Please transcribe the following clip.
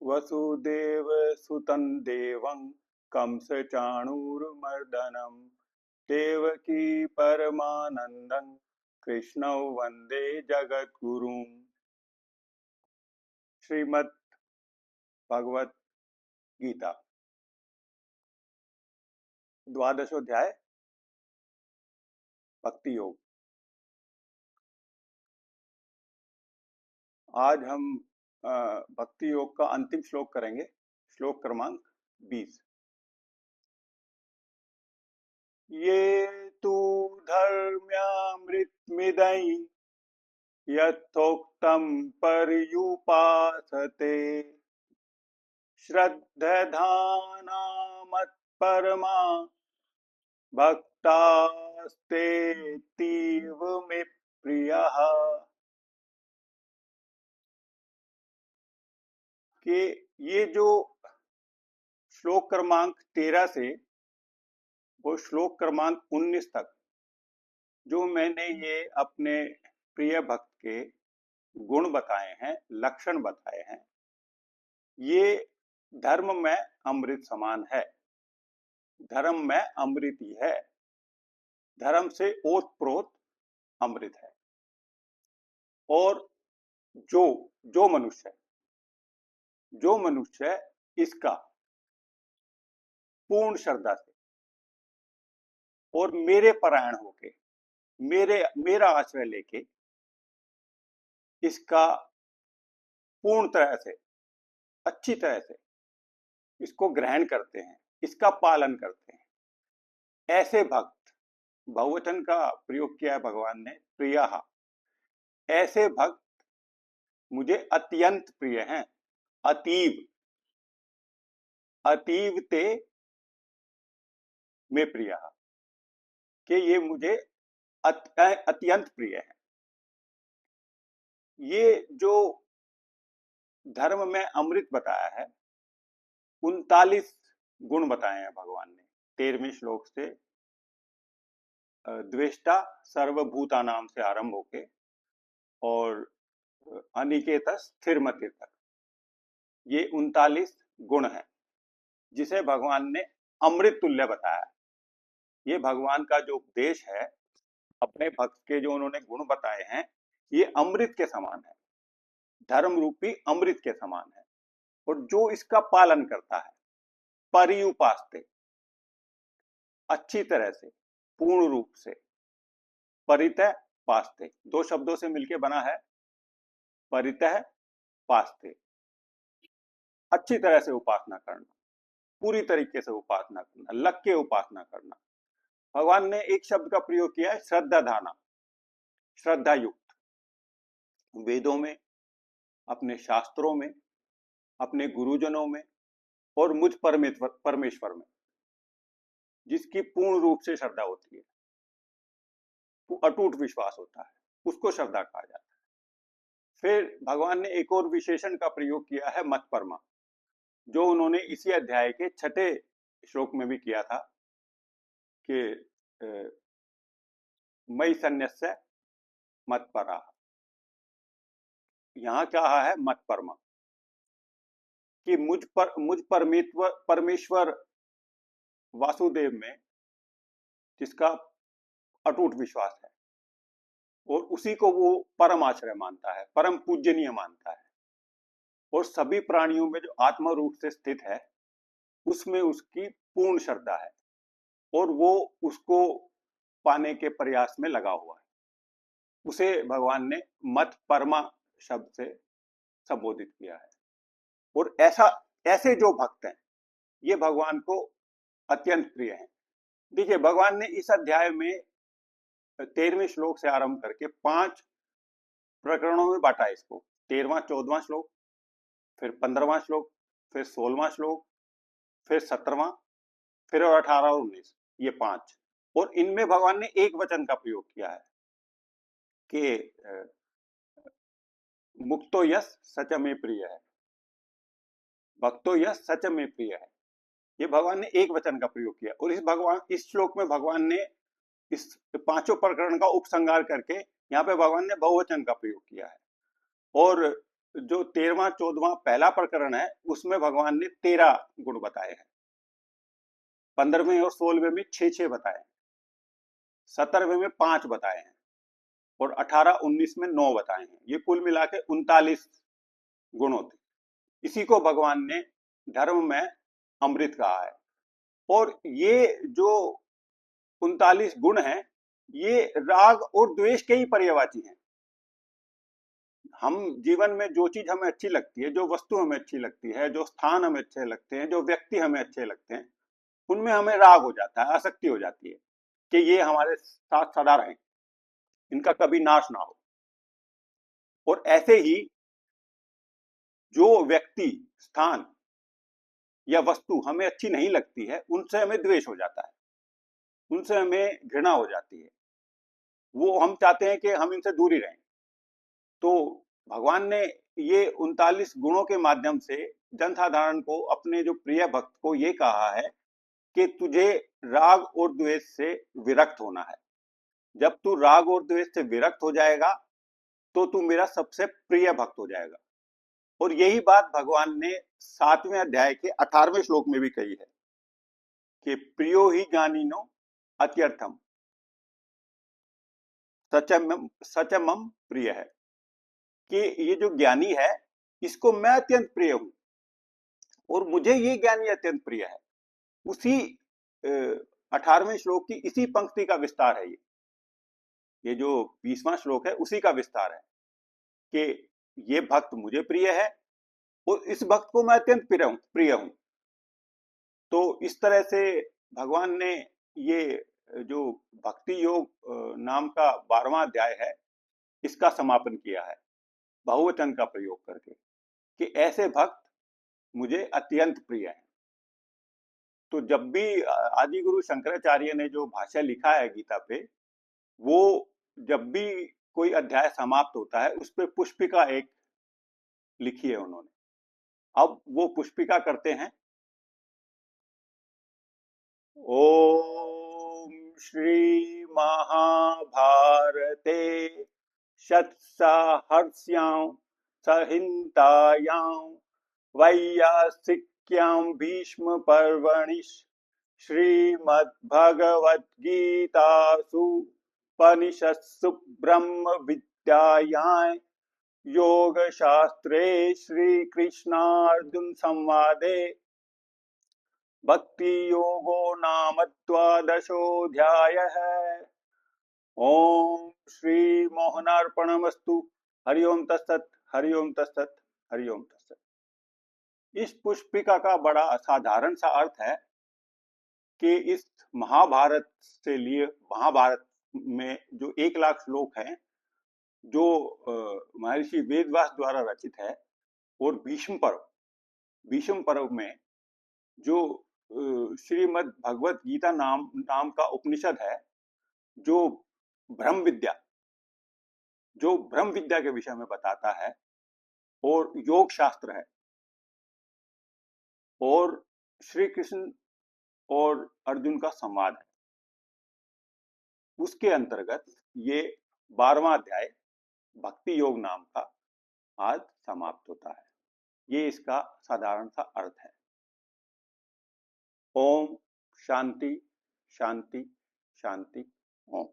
वसुदेव सुतं देवं कंसचाणूरमर्दनं देवकी परमानन्दं कृष्णौ वन्दे जगद्गुरुम्। श्रीमद् भगवत गीता द्वादशोध्याय भक्ति योग। आज हम भक्ति योग का अंतिम श्लोक करेंगे, श्लोक क्रमांक 20। ये तु धर्म्यामृतमिदं यथोक्तं पर्युपासते श्रद्धधाना मत्परमा भक्तास्तेऽतीव मे प्रियः। कि ये जो श्लोक क्रमांक 13 से वो श्लोक क्रमांक 19 तक जो मैंने ये अपने प्रिय भक्त के गुण बताए हैं, लक्षण बताए हैं, ये धर्म में अमृत समान है। धर्म में अमृत ही है, धर्म से ओतप्रोत अमृत है। और जो जो मनुष्य इसका पूर्ण श्रद्धा से और मेरे परायण होके मेरा आश्रय लेके इसका पूर्ण तरह से, अच्छी तरह से इसको ग्रहण करते हैं, इसका पालन करते हैं, ऐसे भक्त, बहुवचन का प्रयोग किया है भगवान ने, प्रियः, ऐसे भक्त मुझे अत्यंत प्रिय हैं। अतीव अतीव ते में प्रियः, कि ये मुझे अत्यंत प्रिय है। ये जो धर्म में अमृत बताया है, 39 गुण बताए हैं भगवान ने 13वें श्लोक से द्वेष्टा सर्वभूता नाम से आरंभ होके और अनिकेत स्थिर मति तक ये 39 गुण हैं जिसे भगवान ने अमृत तुल्य बताया। ये भगवान का जो उपदेश है, अपने भक्त के जो उन्होंने गुण बताए हैं, ये अमृत के समान है, धर्म रूपी अमृत के समान है। और जो इसका पालन करता है, परिउपास्ते, अच्छी तरह से, पूर्ण रूप से, परितः पास्ते, दो शब्दों से मिलकर बना है, परितः पास्ते, अच्छी तरह से उपासना करना, पूरी तरीके से उपासना करना, लग के उपासना करना। भगवान ने एक शब्द का प्रयोग किया है, श्रद्धा धाना, श्रद्धा युक्त। वेदों में, अपने शास्त्रों में, अपने गुरुजनों में और मुझ परमेश्वर में जिसकी पूर्ण रूप से श्रद्धा होती है, वो अटूट विश्वास होता है, उसको श्रद्धा कहा जाता है। फिर भगवान ने एक और विशेषण का प्रयोग किया है, मत परमा, जो उन्होंने इसी अध्याय के 6ठे श्लोक में भी किया था कि मई सन्यस्य मत परा। यहां कहा है मत परमा, कि मुझ परमेश्वर वासुदेव में जिसका अटूट विश्वास है और उसी को वो परम आश्रय मानता है, परम पूजनीय मानता है, और सभी प्राणियों में जो आत्मा रूप से स्थित है उसमें उसकी पूर्ण श्रद्धा है और वो उसको पाने के प्रयास में लगा हुआ है। उसे भगवान ने मत परमा शब्द से संबोधित किया है। और ऐसे जो भक्त हैं ये भगवान को अत्यंत प्रिय हैं। देखिए, भगवान ने इस अध्याय में 13वें श्लोक से आरंभ करके 5 प्रकरणों में बांटा इसको। 13वां 14वां श्लोक, फिर 15वां श्लोक, फिर 16वां श्लोक, फिर 17वां, फिर 18 और 19, ये 5। और इनमें भगवान ने एक वचन का प्रयोग किया है कि मुक्तो यस सच में प्रिय है, भक्तो यस सच में प्रिय है। ये भगवान ने एक वचन का प्रयोग किया। और इस श्लोक में भगवान ने इस 5 प्रकरण का उपसंहार करके यहाँ पे भगवान ने बहुवचन का प्रयोग किया है। और जो 13वां 14वां पहला प्रकरण है उसमें भगवान ने 13 गुण बताए हैं, 15वें और 16वें में 6 बताए, 17वें में 5 बताए हैं और 18 19 में 9 बताए हैं। ये कुल मिला के 39 गुण होते। इसी को भगवान ने धर्म में अमृत कहा है। और ये जो 39 गुण हैं, ये राग और द्वेष के ही पर्यायवाची हैं। हम जीवन में जो चीज हमें अच्छी लगती है, जो वस्तु हमें अच्छी लगती है, जो स्थान हमें अच्छे लगते हैं, जो व्यक्ति हमें अच्छे लगते हैं, उनमें हमें राग हो जाता है, आसक्ति हो जाती है कि ये हमारे साथ सदा रहें, इनका कभी नाश ना हो। और ऐसे ही जो व्यक्ति, स्थान या वस्तु हमें अच्छी नहीं लगती है, उनसे हमें द्वेष हो जाता है, उनसे हमें घृणा हो जाती है, वो हम चाहते हैं कि हम इनसे दूर ही रहें। तो भगवान ने ये 39 गुणों के माध्यम से जनसाधारण को, अपने जो प्रिय भक्त को ये कहा है कि तुझे राग और द्वेष से विरक्त होना है। जब तू राग और द्वेष से विरक्त हो जाएगा तो तू मेरा सबसे प्रिय भक्त हो जाएगा। और यही बात भगवान ने 7वें अध्याय के 18वें श्लोक में भी कही है कि प्रियो ही ज्ञानिनो अत्यर्थम सचमम प्रिय है, कि ये जो ज्ञानी है इसको मैं अत्यंत प्रिय हूं और मुझे ये ज्ञानी अत्यंत प्रिय है। उसी 18वें श्लोक की इसी पंक्ति का विस्तार है ये जो 20वां श्लोक है उसी का विस्तार है कि ये भक्त मुझे प्रिय है और इस भक्त को मैं अत्यंत प्रिय हूं। तो इस तरह से भगवान ने ये जो भक्ति योग नाम का 12वां अध्याय है इसका समापन किया है बहुवचन का प्रयोग करके कि ऐसे भक्त मुझे अत्यंत प्रिय हैं। तो जब भी आदि गुरु शंकराचार्य ने जो भाष्य लिखा है गीता पे, वो जब भी कोई अध्याय समाप्त होता है उस पे पुष्पिका एक लिखी है उन्होंने। अब वो पुष्पिका करते हैं। ओम श्री महाभारते शत्सहस्र्यां संहितायां वैयासिक्यां भीष्म पर्वणि श्रीमद्भगवद्गीतासु उपनिषत्सु ब्रह्म विद्यायां योगशास्त्रे श्रीकृष्णार्जुन संवादे भक्ति योगो नाम द्वादशोऽध्यायः। ओम श्री मोहनार्पणमस्तु। हरि ओम तत्सत, हरि ओम तत्सत, हरि ओम तत्सत। इस पुष्पिका का बड़ा असाधारण सा अर्थ है कि इस महाभारत से लिए, महाभारत में जो 1,00,000 श्लोक हैं जो महर्षि वेदव्यास द्वारा रचित है, और भीष्म पर्व में जो श्रीमद् भगवत गीता नाम का उपनिषद है जो ब्रह्म विद्या के विषय में बताता है, और योग शास्त्र है, और श्री कृष्ण और अर्जुन का संवाद है, उसके अंतर्गत ये 12वां अध्याय भक्ति योग नाम का आज समाप्त होता है। ये इसका साधारण सा अर्थ है। ओम शांति शांति शांति। ओम।